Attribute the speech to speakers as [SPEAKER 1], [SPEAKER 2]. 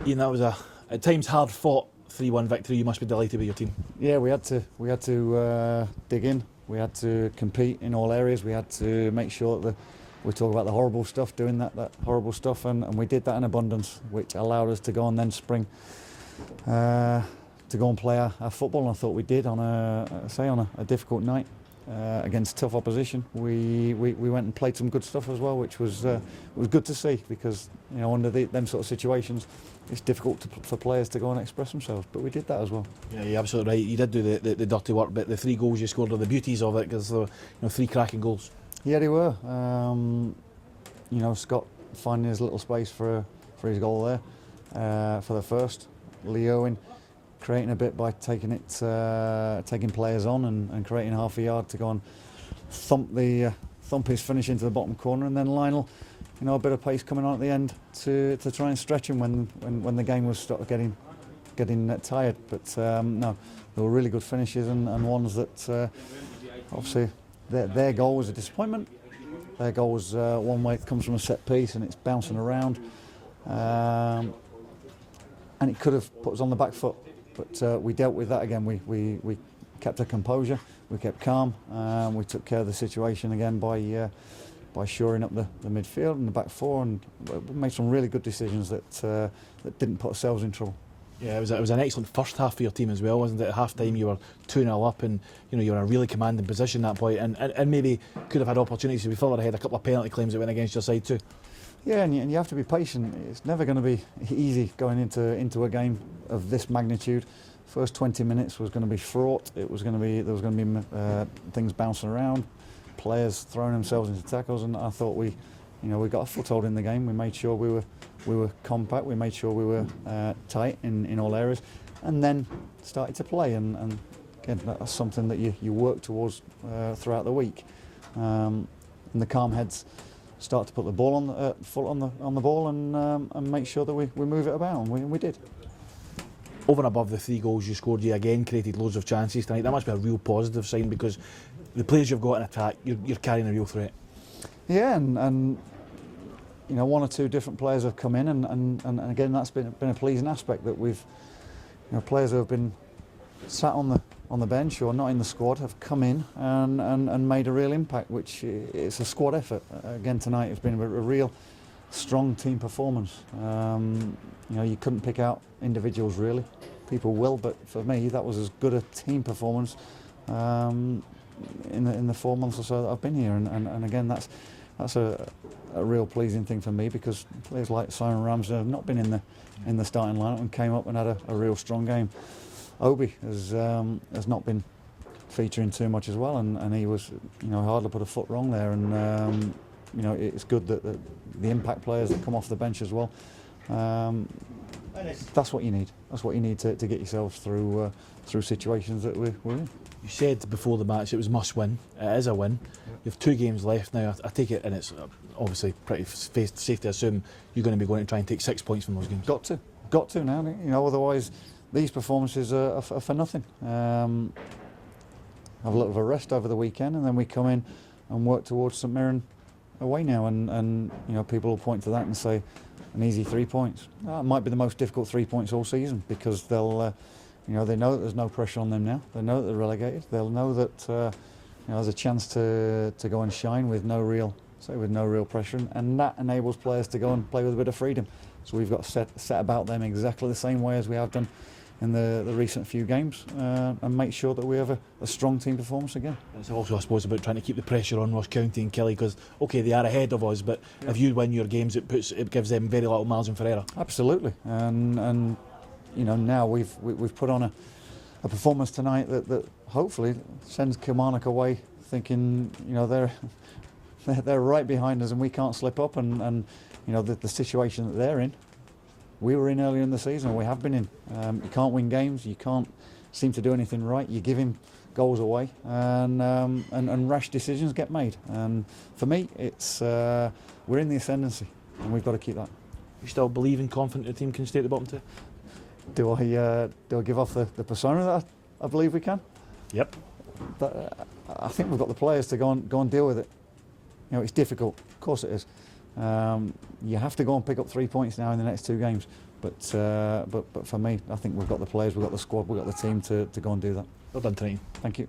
[SPEAKER 1] Ian, that was a at times hard fought 3-1 victory. You must be delighted with your team.
[SPEAKER 2] Yeah, we had to dig in. We had to compete in all areas. We had to make sure that we talk about the horrible stuff, doing that horrible stuff, and we did that in abundance, which allowed us to go and then spring to go and play our football. And I thought we did on a difficult night against tough opposition. We went and played some good stuff as well, which was good to see, because under them sort of situations it's difficult for players to go and express themselves, but we did that as well.
[SPEAKER 1] Yeah, you're absolutely right. You did do the dirty work, but the 3 goals you scored are the beauties of it, because 3 cracking goals.
[SPEAKER 2] Yeah, they were. Scott finding his little space for his goal there for the first. Lee Owen creating a bit by taking players on and creating half a yard to go and thump his finish into the bottom corner, and then Lionel, a bit of pace coming on at the end to try and stretch him when the game was sort of getting tired. But no, there were really good finishes and ones that obviously their goal was a disappointment. Their goal was one way it comes from a set piece and it's bouncing around, and it could have put us on the back foot. But we dealt with that again. We kept our composure, we kept calm, we took care of the situation again by shoring up the midfield and the back four, and we made some really good decisions that didn't put ourselves in trouble.
[SPEAKER 1] Yeah, it was an excellent first half for your team as well, wasn't it? At half time you were 2-0 up, and you were in a really commanding position at that point, and maybe could have had opportunities to be further ahead. A couple of penalty claims that went against your side too.
[SPEAKER 2] Yeah, and you have to be patient. It's never going to be easy going into a game of this magnitude. First 20 minutes was going to be fraught. There was going to be things bouncing around, players throwing themselves into tackles, and I thought we got a foothold in the game. We made sure we were compact. We made sure we were tight in all areas, and then started to play. And again, that's something that you work towards throughout the week. And the calm heads start to put the ball on the ball and make sure that we move it about, and we did.
[SPEAKER 1] Over and above the 3 goals you scored, you again created loads of chances tonight. That must be a real positive sign, because the players you've got in attack, you're carrying a real threat.
[SPEAKER 2] Yeah, and 1 or 2 different players have come in, and again that's been a pleasing aspect, that we've players who have been sat on the bench or not in the squad have come in and made a real impact, which it's a squad effort. Again tonight it's been a real strong team performance. You couldn't pick out individuals really. People will, but for me that was as good a team performance in the 4 months or so that I've been here, and again that's a real pleasing thing for me, because players like Simon Ramsey have not been in the starting lineup and came up and had a real strong game. Obi has not been featuring too much as well, and he was hardly put a foot wrong there, and it's good that the impact players that come off the bench as well. That's what you need. That's what you need to get yourselves through situations that we're in.
[SPEAKER 1] You said before the match it was must win. It is a win. You have 2 games left now. I take it, and it's obviously pretty safe to assume you're going to be going to try and take 6 points from those games.
[SPEAKER 2] Got to now. Otherwise, these performances are for nothing. Have a little of a rest over the weekend, and then we come in and work towards St Mirren away now, and people will point to that and say an easy 3 points. It might be the most difficult 3 points all season, because they'll they know that there's no pressure on them now. They know that they're relegated. They'll know that there's a chance to go and shine with no real pressure, and that enables players to go and play with a bit of freedom. So we've got to set about them exactly the same way as we have done in the recent few games, and make sure that we have a strong team performance again.
[SPEAKER 1] It's also, I suppose, about trying to keep the pressure on Ross County and Kelly, because okay, they are ahead of us, but if you win your games, it gives them very little margin for error.
[SPEAKER 2] Absolutely, and now we've put on a performance tonight that hopefully sends Kilmarnock away thinking they're right behind us and we can't slip up, and the situation that they're in, we were in earlier in the season, we have been in. You can't win games, you can't seem to do anything right, you give him goals away, and rash decisions get made. And for me, it's we're in the ascendancy, and we've got to keep that.
[SPEAKER 1] You still believe and confident the team can stay at the bottom two?
[SPEAKER 2] Do I give off the persona that I believe we can?
[SPEAKER 1] Yep.
[SPEAKER 2] I think we've got the players to go and deal with it. It's difficult, of course it is. You have to go and pick up 3 points now in the next 2 games. But for me, I think we've got the players, we've got the squad, we've got the team to go and do that.
[SPEAKER 1] Well done tonight.
[SPEAKER 2] Thank you.